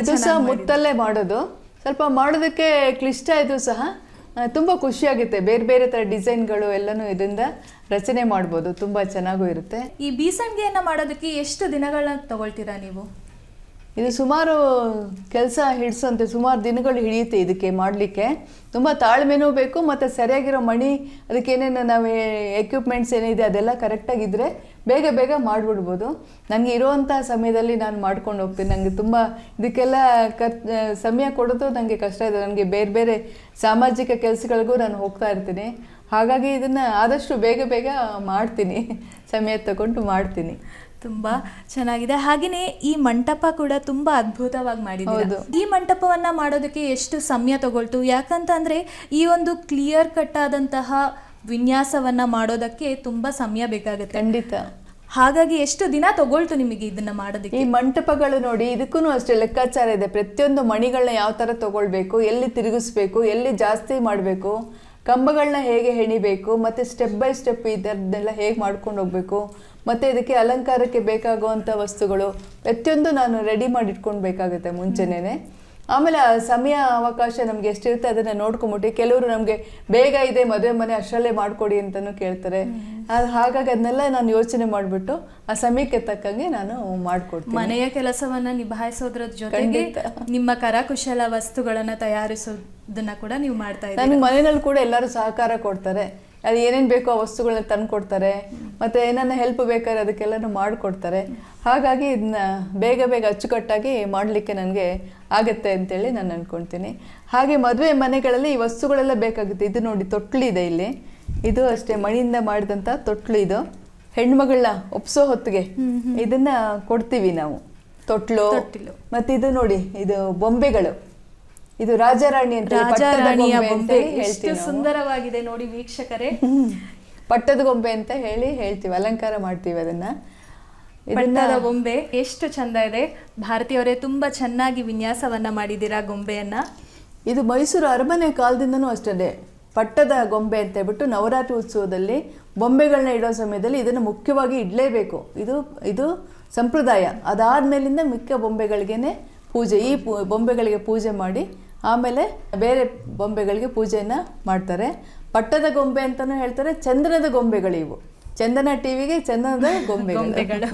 ಇದು ಸಹ ಮುತ್ತಲ್ಲೇ ಮಾಡೋದು. ಸ್ವಲ್ಪ ಮಾಡೋದಕ್ಕೆ ಕ್ಲಿಷ್ಟ ಇದ್ರೂ ಸಹ ತುಂಬ ಖುಷಿಯಾಗುತ್ತೆ. ಬೇರೆ ಬೇರೆ ಥರ ಡಿಸೈನ್ಗಳು ಎಲ್ಲನೂ ಇದರಿಂದ ರಚನೆ ಮಾಡ್ಬೋದು, ತುಂಬ ಚೆನ್ನಾಗೂ ಇರುತ್ತೆ. ಈ ಬೀಸಣಿಗೆಯನ್ನು ಮಾಡೋದಕ್ಕೆ ಎಷ್ಟು ದಿನಗಳನ್ನ ತಗೊಳ್ತೀರಾ ನೀವು? ಇದು ಸುಮಾರು ಕೆಲಸ ಹಿಡಿಸೋಂತೆ ಸುಮಾರು ದಿನಗಳು ಹಿಡಿಯುತ್ತೆ ಇದಕ್ಕೆ ಮಾಡಲಿಕ್ಕೆ. ತುಂಬ ತಾಳ್ಮೆನೂ ಬೇಕು, ಮತ್ತು ಸರಿಯಾಗಿರೋ ಮಣಿ, ಅದಕ್ಕೇನೇನು ನಾವು ಎಕ್ವಿಪ್ಮೆಂಟ್ಸ್ ಏನಿದೆ ಅದೆಲ್ಲ ಕರೆಕ್ಟಾಗಿದ್ದರೆ ಬೇಗ ಮಾಡಿಬಿಡ್ಬೋದು. ನನಗೆ ಇರೋವಂಥ ಸಮಯದಲ್ಲಿ ನಾನು ಮಾಡ್ಕೊಂಡು ಹೋಗ್ತೀನಿ. ನನಗೆ ತುಂಬ ಇದಕ್ಕೆಲ್ಲ ಸಮಯ ಕೊಡೋದು ನನಗೆ ಕಷ್ಟ ಇದೆ. ನನಗೆ ಬೇರೆ ಬೇರೆ ಸಾಮಾಜಿಕ ಕೆಲಸಗಳಿಗೂ ನಾನು ಹೋಗ್ತಾ ಇರ್ತೀನಿ. ಹಾಗಾಗಿ ಇದನ್ನು ಆದಷ್ಟು ಬೇಗ ಮಾಡ್ತೀನಿ, ಸಮಯ ತಗೊಂಡು ಮಾಡ್ತೀನಿ. ತುಂಬಾ ಚೆನ್ನಾಗಿದೆ. ಹಾಗೆಯೇ ಈ ಮಂಟಪ ಕೂಡ ತುಂಬಾ ಅದ್ಭುತವಾಗಿ ಮಾಡಿದ್ದೀರಾ. ಈ ಮಂಟಪವನ್ನ ಮಾಡೋದಕ್ಕೆ ಎಷ್ಟು ಸಮಯ ತಗೊಳ್ತು? ಯಾಕಂತಂದ್ರೆ ಈ ಒಂದು ಕ್ಲಿಯರ್ ಕಟ್ ಆದಂತಹ ವಿನ್ಯಾಸವನ್ನ ಮಾಡೋದಕ್ಕೆ ತುಂಬಾ ಸಮಯ ಬೇಕಾಗುತ್ತೆ. ಖಂಡಿತ. ಹಾಗಾಗಿ ಎಷ್ಟು ದಿನ ತಗೊಳ್ತು ನಿಮಗೆ ಇದನ್ನ ಮಾಡೋದಕ್ಕೆ? ಈ ಮಂಟಪಗಳು ನೋಡಿ, ಇದಕ್ಕೂ ಅಷ್ಟೇ ಲೆಕ್ಕಾಚಾರ ಇದೆ. ಪ್ರತಿಯೊಂದು ಮಣಿಗಳನ್ನ ಯಾವ ಥರ ತಗೊಳ್ಬೇಕು, ಎಲ್ಲಿ ತಿರುಗಿಸ್ಬೇಕು, ಎಲ್ಲಿ ಜಾಸ್ತಿ ಮಾಡಬೇಕು, ಕಂಬಗಳನ್ನ ಹೇಗೆ ಹೆಣಿಬೇಕು, ಮತ್ತು ಸ್ಟೆಪ್ ಬೈ ಸ್ಟೆಪ್ ಇದನ್ನೆಲ್ಲ ಹೇಗೆ ಮಾಡ್ಕೊಂಡು ಹೋಗ್ಬೇಕು, ಮತ್ತು ಇದಕ್ಕೆ ಅಲಂಕಾರಕ್ಕೆ ಬೇಕಾಗುವಂಥ ವಸ್ತುಗಳು ಪ್ರತಿಯೊಂದು ನಾನು ರೆಡಿ ಮಾಡಿ ಇಟ್ಕೊಳ್ಬೇಕಾಗುತ್ತೆ ಮುಂಚೆನೇ. ಆಮೇಲೆ ಸಮಯ ಅವಕಾಶ ನಮಗೆ ಎಷ್ಟಿರುತ್ತೆ ಅದನ್ನು ನೋಡ್ಕೊಂಬಿಟ್ಟು, ಕೆಲವರು ನಮಗೆ ಬೇಗ ಇದೆ ಮದುವೆ ಮನೆ ಅಷ್ಟರಲ್ಲೇ ಮಾಡಿಕೊಡಿ ಅಂತಲೂ ಕೇಳ್ತಾರೆ. ಹಾಗಾಗಿ ಅದನ್ನೆಲ್ಲ ನಾನು ಯೋಚನೆ ಮಾಡಿಬಿಟ್ಟು ಆ ಸಮಯಕ್ಕೆ ತಕ್ಕಂಗೆ ನಾನು ಮಾಡಿಕೊಡ್ತೀನಿ. ಮನೆಯ ಕೆಲಸವನ್ನ ನಿಭಾಯಿಸೋದ್ರ ಜೊತೆಗೆ ನಿಮ್ಮ ಕರಕುಶಲ ವಸ್ತುಗಳನ್ನ ತಯಾರಿಸೋದನ್ನ ಕೂಡ ನೀವು ಮಾಡ್ತಾ ಇದ್ದೀರಿ. ನನಗೆ ಮನೆಯಲ್ಲಿ ಕೂಡ ಎಲ್ಲರೂ ಸಹಕಾರ ಕೊಡ್ತಾರೆ. ಅದು ಏನೇನು ಬೇಕೋ ಆ ವಸ್ತುಗಳನ್ನ ತಂದು ಕೊಡ್ತಾರೆ, ಮತ್ತು ಏನನ್ನ ಹೆಲ್ಪ್ ಬೇಕಾದ್ರೆ ಅದಕ್ಕೆಲ್ಲನೂ ಮಾಡಿಕೊಡ್ತಾರೆ. ಹಾಗಾಗಿ ಇದನ್ನ ಬೇಗ ಅಚ್ಚುಕಟ್ಟಾಗಿ ಮಾಡಲಿಕ್ಕೆ ನನಗೆ ಆಗುತ್ತೆ ಅಂತೇಳಿ ನಾನು ಅಂದ್ಕೊಳ್ತೀನಿ. ಹಾಗೆ ಮದುವೆ ಮನೆಗಳಲ್ಲಿ ಈ ವಸ್ತುಗಳೆಲ್ಲ ಬೇಕಾಗುತ್ತೆ. ಇದು ನೋಡಿ, ತೊಟ್ಲಿದೆ ಇಲ್ಲಿ, ಇದು ಅಷ್ಟೇ ಮಣ್ಣಿಂದ ಮಾಡಿದಂಥ ತೊಟ್ಲು. ಇದು ಹೆಣ್ಮಗಳನ್ನ ಒಪ್ಸೋ ಹೊತ್ತಿಗೆ ಇದನ್ನ ಕೊಡ್ತೀವಿ ನಾವು, ತೊಟ್ಲು. ಮತ್ತು ಇದು ನೋಡಿ, ಇದು ಬೊಂಬೆಗಳು, ಇದು ರಾಜಾರಾಣಿ ಅಂತ, ಎಷ್ಟು ಸುಂದರವಾಗಿದೆ ನೋಡಿ ವೀಕ್ಷಕರೇ. ಪಟ್ಟದ ಗೊಂಬೆ ಅಂತ ಹೇಳ್ತೀವಿ, ಅಲಂಕಾರ ಮಾಡ್ತೀವಿ ಅದನ್ನ. ಪಟ್ಟದ ಗೊಂಬೆ ಎಷ್ಟು ಚಂದ ಇದೆ. ಭಾರತೀಯವರೇ ತುಂಬಾ ಚೆನ್ನಾಗಿ ವಿನ್ಯಾಸವನ್ನ ಮಾಡಿದ್ದೀರಾ ಗೊಂಬೆಯನ್ನ. ಇದು ಮೈಸೂರು ಅರಮನೆ ಕಾಲದಿಂದನೂ ಅಷ್ಟೇ ಪಟ್ಟದ ಗೊಂಬೆ ಅಂತ ಹೇಳ್ಬಿಟ್ಟು ನವರಾತ್ರಿ ಉತ್ಸವದಲ್ಲಿ ಬೊಂಬೆಗಳನ್ನ ಇಡೋ ಸಮಯದಲ್ಲಿ ಇದನ್ನು ಮುಖ್ಯವಾಗಿ ಇಡಲೇಬೇಕು. ಇದು ಸಂಪ್ರದಾಯ. ಅದಾದ್ಮೇಲಿಂದ ಮಿಕ್ಕ ಬೊಂಬೆಗಳಿಗೇನೆ ಪೂಜೆ. ಈ ಬೊಂಬೆಗಳಿಗೆ ಪೂಜೆ ಮಾಡಿ ಆಮೇಲೆ ಬೇರೆ ಬೊಂಬೆಗಳಿಗೆ ಪೂಜೆಯನ್ನು ಮಾಡ್ತಾರೆ. ಪಟ್ಟದ ಗೊಂಬೆ ಅಂತಲೂ ಹೇಳ್ತಾರೆ. ಚಂದನದ ಗೊಂಬೆಗಳು ಇವು. ಚಂದನ ಟಿವಿಗೆ ಚಂದನದ ಗೊಂಬೆಗಳು.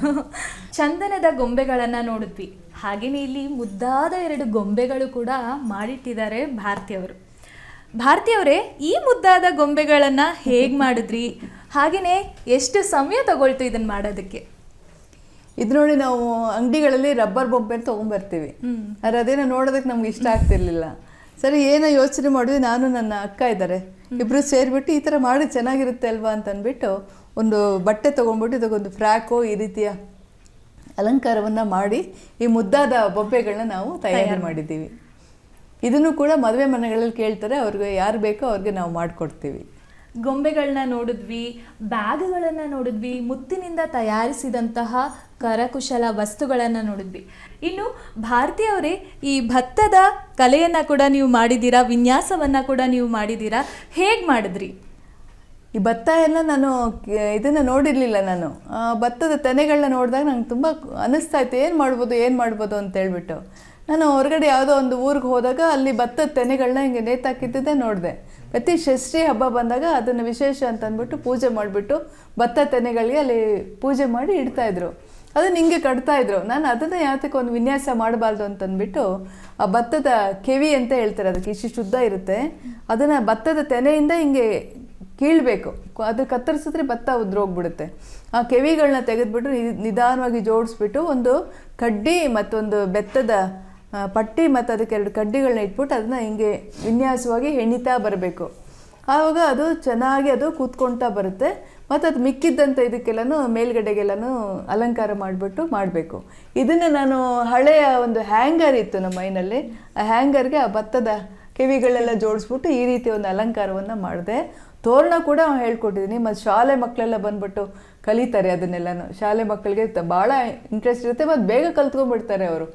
ಚಂದನದ ಗೊಂಬೆಗಳನ್ನ ನೋಡಿದ್ವಿ. ಹಾಗೇನೆ ಇಲ್ಲಿ ಮುದ್ದಾದ 2 ಗೊಂಬೆಗಳು ಕೂಡ ಮಾಡಿಟ್ಟಿದ್ದಾರೆ ಭಾರತೀಯವರು. ಭಾರತೀಯವರೇ, ಈ ಮುದ್ದಾದ ಗೊಂಬೆಗಳನ್ನ ಹೇಗ್ ಮಾಡಿದ್ರಿ? ಹಾಗೇನೆ ಎಷ್ಟು ಸಮಯ ತಗೊಳ್ತು ಇದನ್ನ ಮಾಡೋದಕ್ಕೆ? ಇದು ನೋಡಿ, ನಾವು ಅಂಗಡಿಗಳಲ್ಲಿ ರಬ್ಬರ್ ಬೊಂಬೆ ತೊಗೊಂಬರ್ತೀವಿ. ಆದರೆ ಅದೇನೋ ನೋಡೋದಕ್ಕೆ ನಮ್ಗೆ ಇಷ್ಟ ಆಗ್ತಿರ್ಲಿಲ್ಲ. ಸರಿ, ಏನೋ ಯೋಚನೆ ಮಾಡಿದ್ವಿ, ನಾನು ನನ್ನ ಅಕ್ಕ ಇದ್ದಾರೆ, ಇಬ್ಬರು ಸೇರಿಬಿಟ್ಟು ಈ ಥರ ಮಾಡಿ ಚೆನ್ನಾಗಿರುತ್ತೆ ಅಲ್ವಾ ಅಂತ ಅಂದ್ಬಿಟ್ಟು ಒಂದು ಬಟ್ಟೆ ತೊಗೊಂಡ್ಬಿಟ್ಟು ಇದಕ್ಕೊಂದು ಫ್ರಾಕು ಈ ರೀತಿಯ ಅಲಂಕಾರವನ್ನು ಮಾಡಿ ಈ ಮುದ್ದಾದ ಬೊಂಬೆಗಳನ್ನ ನಾವು ತಯಾರಿ ಮಾಡಿದ್ದೀವಿ. ಇದನ್ನು ಕೂಡ ಮದುವೆ ಮನೆಗಳಲ್ಲಿ ಕೇಳ್ತಾರೆ, ಅವ್ರಿಗೆ ಯಾರು ಬೇಕೋ ಅವ್ರಿಗೆ ನಾವು ಮಾಡಿಕೊಡ್ತೀವಿ. ಗೊಂಬೆಗಳನ್ನ ನೋಡಿದ್ವಿ, ಬ್ಯಾಗ್ಗಳನ್ನು ನೋಡಿದ್ವಿ, ಮುತ್ತಿನಿಂದ ತಯಾರಿಸಿದಂತಹ ಕರಕುಶಲ ವಸ್ತುಗಳನ್ನು ನೋಡಿದ್ವಿ. ಇನ್ನು ಭಾರತೀಯವರೇ, ಈ ಭತ್ತದ ಕಲೆಯನ್ನು ಕೂಡ ನೀವು ಮಾಡಿದ್ದೀರಾ, ವಿನ್ಯಾಸವನ್ನು ಕೂಡ ನೀವು ಮಾಡಿದ್ದೀರಾ. ಹೇಗೆ ಮಾಡಿದ್ರಿ? ಈ ಭತ್ತ ಎಲ್ಲ ನಾನು ಇದನ್ನು ನೋಡಿರಲಿಲ್ಲ. ನಾನು ಭತ್ತದ ತೆನೆಗಳನ್ನ ನೋಡಿದಾಗ ನಂಗೆ ತುಂಬ ಅನ್ನಿಸ್ತಾ ಇತ್ತು, ಏನು ಮಾಡ್ಬೋದು ಅಂತ ಹೇಳ್ಬಿಟ್ಟು. ನಾನು ಹೊರಗಡೆ ಯಾವುದೋ ಒಂದು ಊರಿಗೆ ಹೋದಾಗ ಅಲ್ಲಿ ಭತ್ತದ ತೆನೆಗಳನ್ನ ಹಿಂಗೆ ನೇತಾಕಿದ್ದೇ ನೋಡಿದೆ. ಪ್ರತಿ ಷಷ್ಠಿ ಹಬ್ಬ ಬಂದಾಗ ಅದನ್ನು ವಿಶೇಷ ಅಂತ ಅಂದ್ಬಿಟ್ಟು ಪೂಜೆ ಮಾಡಿಬಿಟ್ಟು ಭತ್ತ ತೆನೆಗಳಿಗೆ ಅಲ್ಲಿ ಪೂಜೆ ಮಾಡಿ ಇಡ್ತಾಯಿದ್ರು. ಅದನ್ನು ಹಿಂಗೆ ಕಟ್ತಾಯಿದ್ರು. ನಾನು ಅದನ್ನು ಯಾತಕ್ಕೆ ಒಂದು ವಿನ್ಯಾಸ ಮಾಡಬಾರ್ದು ಅಂತಂದ್ಬಿಟ್ಟು ಆ ಭತ್ತದ ಕೆವಿ ಅಂತ ಹೇಳ್ತಾರೆ, ಅದಕ್ಕೆ ಇಷ್ಟು ಉದ್ದ ಇರುತ್ತೆ, ಅದನ್ನು ಭತ್ತದ ತೆನೆಯಿಂದ ಹಿಂಗೆ ಕೀಳಬೇಕು. ಅದು ಕತ್ತರಿಸಿದ್ರೆ ಭತ್ತ ಉದ್ರೋಗ್ಬಿಡುತ್ತೆ. ಆ ಕೆವಿಗಳನ್ನ ತೆಗೆದುಬಿಟ್ಟು ನಿಧಾನವಾಗಿ ಜೋಡಿಸ್ಬಿಟ್ಟು ಒಂದು ಕಡ್ಡಿ ಮತ್ತೊಂದು ಬೆತ್ತದ ಪಟ್ಟಿ ಮತ್ತು ಅದಕ್ಕೆ 2 ಕಡ್ಡಿಗಳನ್ನ ಇಟ್ಬಿಟ್ಟು ಅದನ್ನ ಹಿಂಗೆ ವಿನ್ಯಾಸವಾಗಿ ಹೆಣಿತಾ ಬರಬೇಕು. ಆವಾಗ ಅದು ಚೆನ್ನಾಗಿ ಅದು ಕೂತ್ಕೊಳ್ತಾ ಬರುತ್ತೆ. ಮತ್ತು ಅದು ಮಿಕ್ಕಿದ್ದಂಥ ಇದಕ್ಕೆಲ್ಲನೂ ಮೇಲ್ಗಡೆಗೆಲ್ಲನೂ ಅಲಂಕಾರ ಮಾಡಿಬಿಟ್ಟು ಮಾಡಬೇಕು. ಇದನ್ನು ನಾನು ಹಳೆಯ ಒಂದು ಹ್ಯಾಂಗರ್ ಇತ್ತು ನಮ್ಮ ಮೈನಲ್ಲಿ, ಆ ಹ್ಯಾಂಗರ್ಗೆ ಆ ಭತ್ತದ ಕೆವಿಗಳೆಲ್ಲ ಜೋಡಿಸ್ಬಿಟ್ಟು ಈ ರೀತಿ ಒಂದು ಅಲಂಕಾರವನ್ನು ಮಾಡಿದೆ. ತೋರಣ ಕೂಡ ಹೇಳ್ಕೊಟ್ಟಿದ್ದೀನಿ. ಮತ್ತು ಶಾಲೆ ಮಕ್ಕಳೆಲ್ಲ ಬಂದ್ಬಿಟ್ಟು ಕಲಿತಾರೆ ಅದನ್ನೆಲ್ಲನೂ. ಶಾಲೆ ಮಕ್ಕಳಿಗೆ ಭಾಳ ಇಂಟ್ರೆಸ್ಟ್ ಇರುತ್ತೆ ಮತ್ತು ಬೇಗ ಕಲ್ತ್ಕೊಂಡ್ಬಿಡ್ತಾರೆ ಅವರು.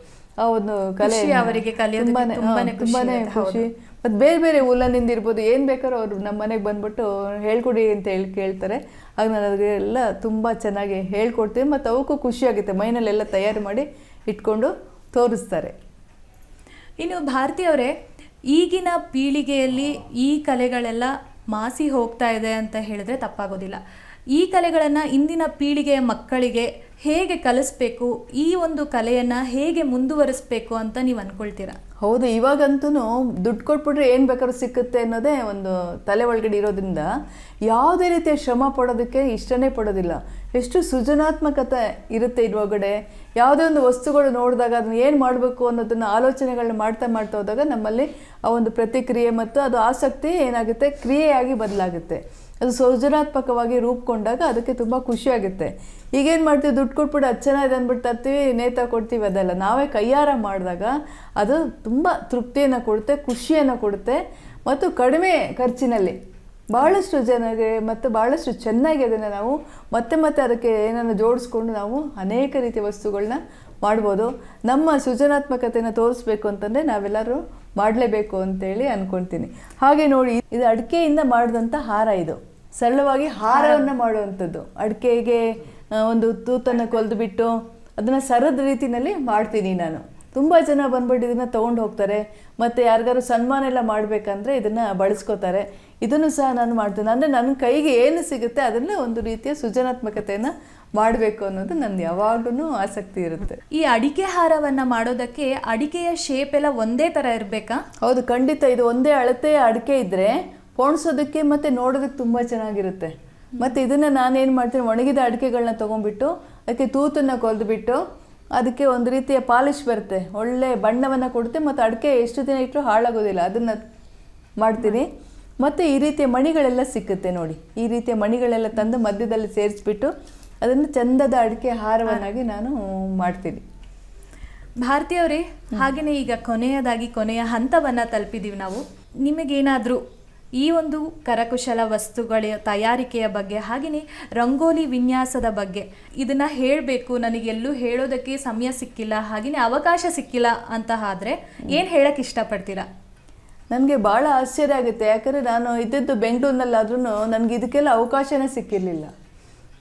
ಆ ಒಂದು ಕಲೆ ಅವರಿಗೆ ತುಂಬಾನೇ ಖುಷಿ. ಮತ್ತು ಬೇರೆ ಬೇರೆ ಉಲ್ಲನಿಂದ ಇರ್ಬೋದು, ಏನು ಬೇಕಾದ್ರೂ ಅವರು ನಮ್ಮ ಮನೆಗೆ ಬಂದ್ಬಿಟ್ಟು ಹೇಳ್ಕೊಡಿ ಅಂತ ಕೇಳ್ತಾರೆ. ಆಗ ನಾನು ಅದಕ್ಕೆಲ್ಲ ತುಂಬ ಚೆನ್ನಾಗಿ ಹೇಳ್ಕೊಡ್ತೀನಿ. ಮತ್ತು ಅವಕ್ಕೂ ಖುಷಿಯಾಗುತ್ತೆ, ಮೈನಲ್ಲೆಲ್ಲ ತಯಾರು ಮಾಡಿ ಇಟ್ಕೊಂಡು ತೋರಿಸ್ತಾರೆ. ಇನ್ನು ಭಾರತೀಯವರೇ, ಈಗಿನ ಪೀಳಿಗೆಯಲ್ಲಿ ಈ ಕಲೆಗಳೆಲ್ಲ ಮಾಸಿ ಹೋಗ್ತಾ ಇದೆ ಅಂತ ಹೇಳಿದ್ರೆ ತಪ್ಪಾಗೋದಿಲ್ಲ. ಈ ಕಲೆಗಳನ್ನು ಇಂದಿನ ಪೀಳಿಗೆಯ ಮಕ್ಕಳಿಗೆ ಹೇಗೆ ಕಲಿಸ್ಬೇಕು, ಈ ಒಂದು ಕಲೆಯನ್ನು ಹೇಗೆ ಮುಂದುವರಿಸ್ಬೇಕು ಅಂತ ನೀವು ಅಂದ್ಕೊಳ್ತೀರಾ? ಹೌದು, ಇವಾಗಂತೂ ದುಡ್ಡು ಕೊಟ್ಬಿಟ್ರೆ ಏನು ಬೇಕಾದ್ರೂ ಸಿಕ್ಕುತ್ತೆ ಅನ್ನೋದೇ ಒಂದು ತಲೆ ಒಳಗಡೆ ಇರೋದ್ರಿಂದ ಯಾವುದೇ ರೀತಿಯ ಶ್ರಮ ಪಡೋದಕ್ಕೆ ಇಷ್ಟನೇ ಪಡೋದಿಲ್ಲ. ಎಷ್ಟು ಸೃಜನಾತ್ಮಕತೆ ಇರುತ್ತೆ ಇದ್ರೊಳಗಡೆ. ಯಾವುದೇ ಒಂದು ವಸ್ತುಗಳು ನೋಡಿದಾಗ ಅದನ್ನ ಏನು ಮಾಡಬೇಕು ಅನ್ನೋದನ್ನು ಆಲೋಚನೆಗಳನ್ನ ಮಾಡ್ತಾ ಹೋದಾಗ ನಮ್ಮಲ್ಲಿ ಆ ಒಂದು ಪ್ರತಿಕ್ರಿಯೆ ಮತ್ತು ಅದು ಆಸಕ್ತಿ ಏನಾಗುತ್ತೆ, ಕ್ರಿಯೆಯಾಗಿ ಬದಲಾಗುತ್ತೆ. ಅದು ಸೃಜನಾತ್ಮಕವಾಗಿ ರೂಪುಗೊಂಡಾಗ ಅದಕ್ಕೆ ತುಂಬ ಖುಷಿಯಾಗುತ್ತೆ. ಈಗೇನು ಮಾಡ್ತೀವಿ, ದುಡ್ಡು ಕೊಟ್ಬಿಟ್ಟು ಅದು ಚೆನ್ನಾಗಿದೆ ಅಂದ್ಬಿಟ್ಟು ತರ್ತೀವಿ, ನೇತಾ ಕೊಡ್ತೀವಿ. ಅದಲ್ಲ, ನಾವೇ ಕೈಯಾರ ಮಾಡಿದಾಗ ಅದು ತುಂಬ ತೃಪ್ತಿಯನ್ನು ಕೊಡುತ್ತೆ, ಖುಷಿಯನ್ನು ಕೊಡುತ್ತೆ. ಮತ್ತು ಕಡಿಮೆ ಖರ್ಚಿನಲ್ಲಿ ಭಾಳಷ್ಟು ಜನರಿಗೆ ಮತ್ತು ಭಾಳಷ್ಟು ಚೆನ್ನಾಗಿ ಅದನ್ನು ನಾವು ಮತ್ತೆ ಅದಕ್ಕೆ ಏನನ್ನು ಜೋಡಿಸ್ಕೊಂಡು ನಾವು ಅನೇಕ ರೀತಿಯ ವಸ್ತುಗಳನ್ನ ಮಾಡ್ಬೋದು. ನಮ್ಮ ಸೃಜನಾತ್ಮಕತೆಯನ್ನು ತೋರಿಸ್ಬೇಕು ಅಂತಂದರೆ ನಾವೆಲ್ಲರೂ ಮಾಡಲೇಬೇಕು ಅಂತೇಳಿ ಅಂದ್ಕೊಳ್ತೀನಿ. ಹಾಗೆ ನೋಡಿ, ಇದು ಅಡಿಕೆಯಿಂದ ಮಾಡಿದಂಥ ಹಾರ. ಇದು ಸರಳವಾಗಿ ಹಾರವನ್ನು ಮಾಡುವಂಥದ್ದು. ಅಡಿಕೆಗೆ ಒಂದು ತೂತನ್ನು ಕೊಲ್ದುಬಿಟ್ಟು ಅದನ್ನು ಸರದ ರೀತಿಯಲ್ಲಿ ಮಾಡ್ತೀನಿ ನಾನು. ತುಂಬ ಜನ ಬಂದ್ಬಿಟ್ಟು ಇದನ್ನು ತೊಗೊಂಡು ಹೋಗ್ತಾರೆ. ಮತ್ತು ಯಾರಿಗಾರು ಸನ್ಮಾನ ಎಲ್ಲ ಮಾಡಬೇಕಂದ್ರೆ ಇದನ್ನು ಬಳಸ್ಕೋತಾರೆ. ಇದನ್ನು ಸಹ ನಾನು ಮಾಡ್ತೀನಿ. ಅಂದರೆ ನನ್ನ ಕೈಗೆ ಏನು ಸಿಗುತ್ತೆ ಅದನ್ನೇ ಒಂದು ರೀತಿಯ ಸೃಜನಾತ್ಮಕತೆಯನ್ನು ಮಾಡಬೇಕು ಅನ್ನೋದು ನನ್ನ ಯಾವಾಗಲೂ ಆಸಕ್ತಿ ಇರುತ್ತೆ. ಈ ಅಡಿಕೆ ಹಾರವನ್ನು ಮಾಡೋದಕ್ಕೆ ಅಡಿಕೆಯ ಶೇಪ್ ಎಲ್ಲ ಒಂದೇ ಥರ ಇರಬೇಕಾ? ಹೌದು, ಖಂಡಿತ. ಇದು ಒಂದೇ ಅಳತೆಯ ಅಡಿಕೆ ಇದ್ದರೆ ಪೋಣಿಸೋದಕ್ಕೆ ಮತ್ತು ನೋಡೋದಕ್ಕೆ ತುಂಬ ಚೆನ್ನಾಗಿರುತ್ತೆ. ಮತ್ತು ಇದನ್ನು ನಾನೇನು ಮಾಡ್ತೀನಿ, ಒಣಗಿದ ಅಡಿಕೆಗಳನ್ನ ತೊಗೊಂಡ್ಬಿಟ್ಟು ಅದಕ್ಕೆ ತೂತನ್ನು ಕೊಲ್ದುಬಿಟ್ಟು ಅದಕ್ಕೆ ಒಂದು ರೀತಿಯ ಪಾಲಿಶ್ ಬರುತ್ತೆ, ಒಳ್ಳೆ ಬಣ್ಣವನ್ನು ಕೊಡುತ್ತೆ. ಮತ್ತು ಅಡಿಕೆ ಎಷ್ಟು ದಿನ ಇಟ್ಟರೂ ಹಾಳಾಗೋದಿಲ್ಲ, ಅದನ್ನು ಮಾಡ್ತೀನಿ. ಮತ್ತು ಈ ರೀತಿಯ ಮಣಿಗಳೆಲ್ಲ ಸಿಕ್ಕುತ್ತೆ ನೋಡಿ. ಈ ರೀತಿಯ ಮಣಿಗಳೆಲ್ಲ ತಂದು ಮಧ್ಯದಲ್ಲಿ ಸೇರಿಸ್ಬಿಟ್ಟು ಅದನ್ನು ಚಂದದ ಅಡಿಕೆ ಹಾರವನ್ನಾಗಿ ನಾನು ಮಾಡ್ತೀನಿ. ಭಾರತೀಯವರೇ, ಹಾಗೆಯೇ ಈಗ ಕೊನೆಯ ಹಂತವನ್ನು ತಲುಪಿದ್ದೀವಿ ನಾವು. ನಿಮಗೇನಾದರೂ ಈ ಒಂದು ಕರಕುಶಲ ವಸ್ತುಗಳ ತಯಾರಿಕೆಯ ಬಗ್ಗೆ, ಹಾಗೆಯೇ ರಂಗೋಲಿ ವಿನ್ಯಾಸದ ಬಗ್ಗೆ ಇದನ್ನು ಹೇಳಬೇಕು, ನನಗೆಲ್ಲೂ ಹೇಳೋದಕ್ಕೆ ಸಮಯ ಸಿಕ್ಕಿಲ್ಲ, ಹಾಗೆಯೇ ಅವಕಾಶ ಸಿಕ್ಕಿಲ್ಲ ಅಂತ ಆದರೆ ಏನು ಹೇಳೋಕ್ಕೆ ಇಷ್ಟಪಡ್ತೀರಾ? ನನಗೆ ಭಾಳ ಆಶ್ಚರ್ಯ ಆಗುತ್ತೆ. ಯಾಕಂದರೆ ನಾನು ಇದ್ದದ್ದು ಬೆಂಗಳೂರಿನಲ್ಲಾದ್ರೂ ನನಗೆ ಇದಕ್ಕೆಲ್ಲ ಅವಕಾಶನೇ ಸಿಕ್ಕಿರಲಿಲ್ಲ.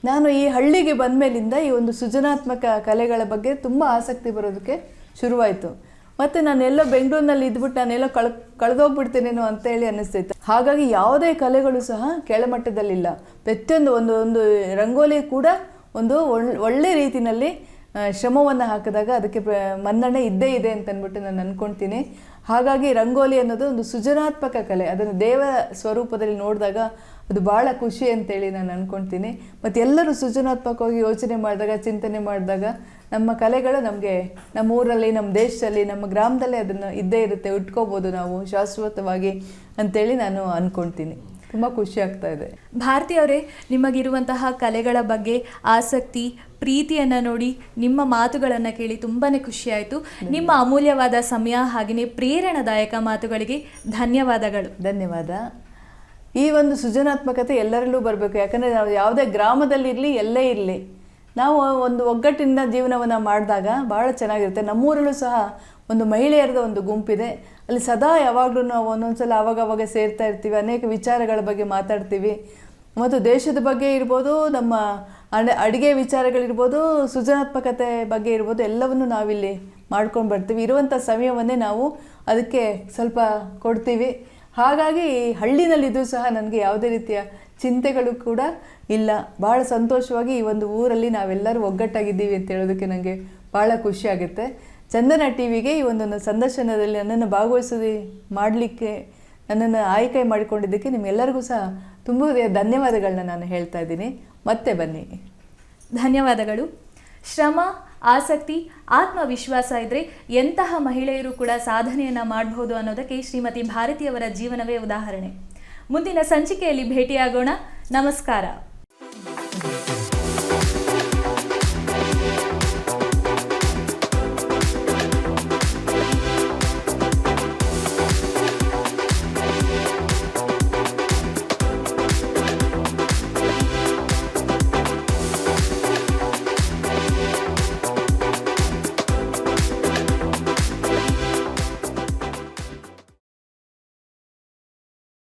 ನಾನು ಈ ಹಳ್ಳಿಗೆ ಬಂದ ಮೇಲಿಂದ ಈ ಒಂದು ಸೃಜನಾತ್ಮಕ ಕಲೆಗಳ ಬಗ್ಗೆ ತುಂಬ ಆಸಕ್ತಿ ಬರೋದಕ್ಕೆ ಶುರುವಾಯಿತು. ಮತ್ತು ನಾನೆಲ್ಲ ಬೆಂಗಳೂರಿನಲ್ಲಿ ಇದ್ಬಿಟ್ಟು ನಾನೆಲ್ಲ ಕಳೆದೋಗ್ಬಿಡ್ತೇನೇನೋ ಅಂತೇಳಿ ಅನ್ನಿಸ್ತಿತ್ತು. ಹಾಗಾಗಿ ಯಾವುದೇ ಕಲೆಗಳು ಸಹ ಕೆಳಮಟ್ಟದಲ್ಲಿಲ್ಲ. ಪ್ರತಿಯೊಂದು ಒಂದು ರಂಗೋಲಿ ಕೂಡ ಒಂದು ಒಳ್ಳೆ ರೀತಿಯಲ್ಲಿ ಶ್ರಮವನ್ನು ಹಾಕಿದಾಗ ಅದಕ್ಕೆ ಮನ್ನಣೆ ಇದ್ದೇ ಇದೆ ಅಂತ ಅಂದ್ಬಿಟ್ಟು ನಾನು ಅಂದ್ಕೊಳ್ತೀನಿ. ಹಾಗಾಗಿ ರಂಗೋಲಿ ಅನ್ನೋದು ಒಂದು ಸೃಜನಾತ್ಮಕ ಕಲೆ. ಅದನ್ನು ದೇವರ ಸ್ವರೂಪದಲ್ಲಿ ನೋಡಿದಾಗ ಅದು ಭಾಳ ಖುಷಿ ಅಂತೇಳಿ ನಾನು ಅಂದ್ಕೊಳ್ತೀನಿ. ಮತ್ತು ಎಲ್ಲರೂ ಸೃಜನಾತ್ಮಕವಾಗಿ ಯೋಚನೆ ಮಾಡಿದಾಗ, ಚಿಂತನೆ ಮಾಡಿದಾಗ ನಮ್ಮ ಕಲೆಗಳು ನಮಗೆ ನಮ್ಮ ಊರಲ್ಲಿ, ನಮ್ಮ ದೇಶದಲ್ಲಿ, ನಮ್ಮ ಗ್ರಾಮದಲ್ಲೇ ಅದನ್ನು ಇದ್ದೇ ಇರುತ್ತೆ, ಇಟ್ಕೋಬೋದು ನಾವು ಶಾಶ್ವತವಾಗಿ ಅಂತೇಳಿ ನಾನು ಅಂದ್ಕೊಳ್ತೀನಿ. ತುಂಬ ಖುಷಿ ಆಗ್ತಾ ಇದೆ. ಭಾರತೀಯವರೇ, ನಿಮಗಿರುವಂತಹ ಕಲೆಗಳ ಬಗ್ಗೆ ಆಸಕ್ತಿ, ಪ್ರೀತಿಯನ್ನು ನೋಡಿ, ನಿಮ್ಮ ಮಾತುಗಳನ್ನು ಕೇಳಿ ತುಂಬಾ ಖುಷಿಯಾಯಿತು. ನಿಮ್ಮ ಅಮೂಲ್ಯವಾದ ಸಮಯ ಹಾಗೆಯೇ ಪ್ರೇರಣಾದಾಯಕ ಮಾತುಗಳಿಗೆ ಧನ್ಯವಾದಗಳು. ಧನ್ಯವಾದ. ಈ ಒಂದು ಸೃಜನಾತ್ಮಕತೆ ಎಲ್ಲರಲ್ಲೂ ಬರಬೇಕು. ಯಾಕಂದರೆ ನಾವು ಯಾವುದೇ ಗ್ರಾಮದಲ್ಲಿರಲಿ, ಎಲ್ಲೇ ಇರಲಿ, ನಾವು ಒಂದು ಒಗ್ಗಟ್ಟಿನಿಂದ ಜೀವನವನ್ನು ಮಾಡಿದಾಗ ಭಾಳ ಚೆನ್ನಾಗಿರುತ್ತೆ. ನಮ್ಮೂರಲ್ಲೂ ಸಹ ಒಂದು ಮಹಿಳೆಯರದ ಒಂದು ಗುಂಪಿದೆ. ಅಲ್ಲಿ ಸದಾ ಯಾವಾಗಲೂ ನಾವು ಒಂದೊಂದು ಸಲ ಆವಾಗವಾಗ ಸೇರ್ತಾ ಇರ್ತೀವಿ, ಅನೇಕ ವಿಚಾರಗಳ ಬಗ್ಗೆ ಮಾತಾಡ್ತೀವಿ. ಮತ್ತು ದೇಶದ ಬಗ್ಗೆ ಇರ್ಬೋದು, ನಮ್ಮ ಅಡುಗೆ ವಿಚಾರಗಳಿರ್ಬೋದು, ಸೃಜನಾತ್ಮಕತೆ ಬಗ್ಗೆ ಇರ್ಬೋದು, ಎಲ್ಲವನ್ನು ನಾವಿಲ್ಲಿ ಮಾಡ್ಕೊಂಡು ಬರ್ತೀವಿ. ಇರುವಂಥ ಸಮಯವನ್ನೇ ನಾವು ಅದಕ್ಕೆ ಸ್ವಲ್ಪ ಕೊಡ್ತೀವಿ. ಹಾಗಾಗಿ ಹಳ್ಳಿನಲ್ಲಿದ್ದು ಸಹ ನನಗೆ ಯಾವುದೇ ರೀತಿಯ ಚಿಂತೆಗಳು ಕೂಡ ಇಲ್ಲ. ಭಾಳ ಸಂತೋಷವಾಗಿ ಈ ಒಂದು ಊರಲ್ಲಿ ನಾವೆಲ್ಲರೂ ಒಗ್ಗಟ್ಟಾಗಿದ್ದೀವಿ ಅಂತ ಹೇಳೋದಕ್ಕೆ ನನಗೆ ಭಾಳ ಖುಷಿಯಾಗುತ್ತೆ. ಚಂದನ ಟಿ ವಿಗೆ ಈ ಒಂದು ಸಂದರ್ಶನದಲ್ಲಿ ನನ್ನನ್ನು ಭಾಗವಹಿಸೋದು ಮಾಡಲಿಕ್ಕೆ ನನ್ನನ್ನು ಆಯ್ಕೆ ಮಾಡಿಕೊಂಡಿದ್ದಕ್ಕೆ ನಿಮ್ಮೆಲ್ಲರಿಗೂ ಸಹ ತುಂಬ ಧನ್ಯವಾದಗಳನ್ನ ನಾನು ಹೇಳ್ತಾ ಇದ್ದೀನಿ. ಮತ್ತೆ ಬನ್ನಿ. ಧನ್ಯವಾದಗಳು. ಶ್ರಮ, ಆಸಕ್ತಿ, ಆತ್ಮವಿಶ್ವಾಸ ಇದ್ದರೆ ಎಂತಹ ಮಹಿಳೆಯರು ಕೂಡ ಸಾಧನೆಯನ್ನು ಮಾಡಬಹುದು ಅನ್ನೋದಕ್ಕೆ ಶ್ರೀಮತಿ ಭಾರತಿಯವರ ಜೀವನವೇ ಉದಾಹರಣೆ. ಮುಂದಿನ ಸಂಚಿಕೆಯಲ್ಲಿ ಭೇಟಿಯಾಗೋಣ. ನಮಸ್ಕಾರ.